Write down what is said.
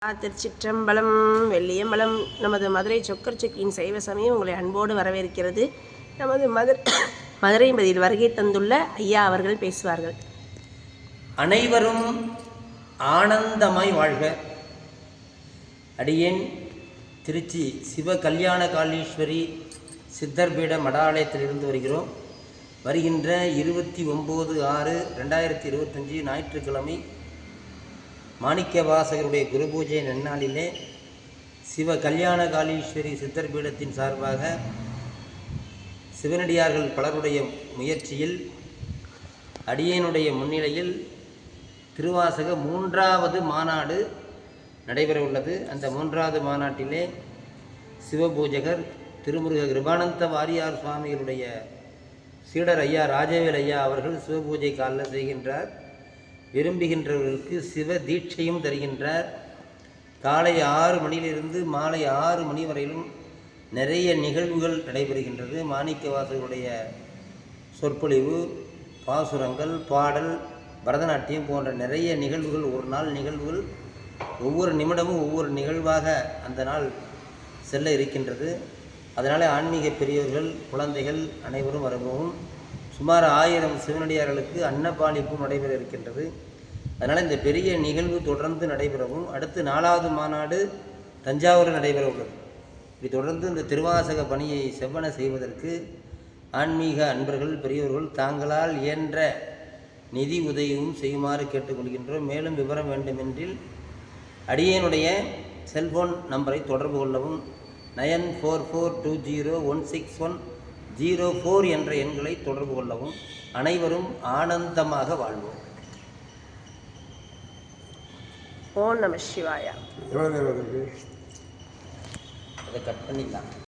திருச்சிற்றம்பலம் வெள்ளியம்பலம். நமது மதுரை சொக்கர் செக்கியின் சைவ சமயம் உங்களை அன்போடு வரவேற்கிறது. நமது மதுரை பதில் வருகை தந்துள்ள ஐயா அவர்கள் பேசுவார்கள். அனைவரும் ஆனந்தமாய் வாழ்க. அடியேன் திருச்சி சிவ கல்யாண காளீஸ்வரி சித்தர்பீட மடாலயத்திலிருந்து வருகிறோம். வருகின்ற 29/6/2025 ஞாயிற்றுக்கிழமை மாணிக்க வாசகருடைய குரு பூஜை நன்னாளிலே சிவ கல்யாண காளீஸ்வரி சித்தர் பீடத்தின் சார்பாக சிவனடியார்கள் பலருடைய முயற்சியில் அடியேனுடைய முன்னிலையில் திருவாசக 3வது மாநாடு நடைபெற உள்ளது. அந்த 3வது மாநாட்டிலே சிவபூஜகர் திருமுருக கிருபானந்த வாரியார் சுவாமிகளுடைய சீடர் ஐயா ராஜவேல் ஐயா அவர்கள் சிவபூஜை காலில் செய்கின்றார். விரும்புகின்றவர்களுக்கு சிவ தீட்சையும் தருகின்றார். காலை 6 மணியிலிருந்து மாலை 6 மணி வரையிலும் நிறைய நிகழ்வுகள் நடைபெறுகின்றது. மாணிக்க வாசகருடைய சொற்பொழிவு, பாசுரங்கள், பாடல், பரதநாட்டியம் போன்ற நிறைய நிகழ்வுகள், ஒரு நாள் நிகழ்வுகள், ஒவ்வொரு நிமிடமும் ஒவ்வொரு நிகழ்வாக அந்த நாள் செல்ல இருக்கின்றது. அதனால் ஆன்மீக பெரியவர்கள், குழந்தைகள் அனைவரும் வருகவும் சுமார் 1000 சிவனடியார்களுக்கு அன்னபாலிப்பும் நடைபெற இருக்கின்றது. அதனால் இந்த பெரிய நிகழ்வு தொடர்ந்து நடைபெறவும், அடுத்து 4வது மாநாடு தஞ்சாவூரில் நடைபெற உள்ளது. இப்படி தொடர்ந்து இந்த திருவாசக பணியை செவ்வன செய்வதற்கு ஆன்மீக அன்பர்கள் பெரியவர்கள் தாங்களால் இயன்ற நிதி உதவியும் செய்யுமாறு கேட்டுக்கொள்கின்றோம். மேலும் விவரம் வேண்டுமென்றில் அடியேனுடைய செல்போன் நம்பரை தொடர்பு கொள்ளவும். 9442016104 என்ற எண்களை தொடர்பு கொள்ளவும். அனைவரும் ஆனந்தமாக வாழ்வோம். ஓம் நம சிவாயா. அதை கட் பண்ணிடலாம்.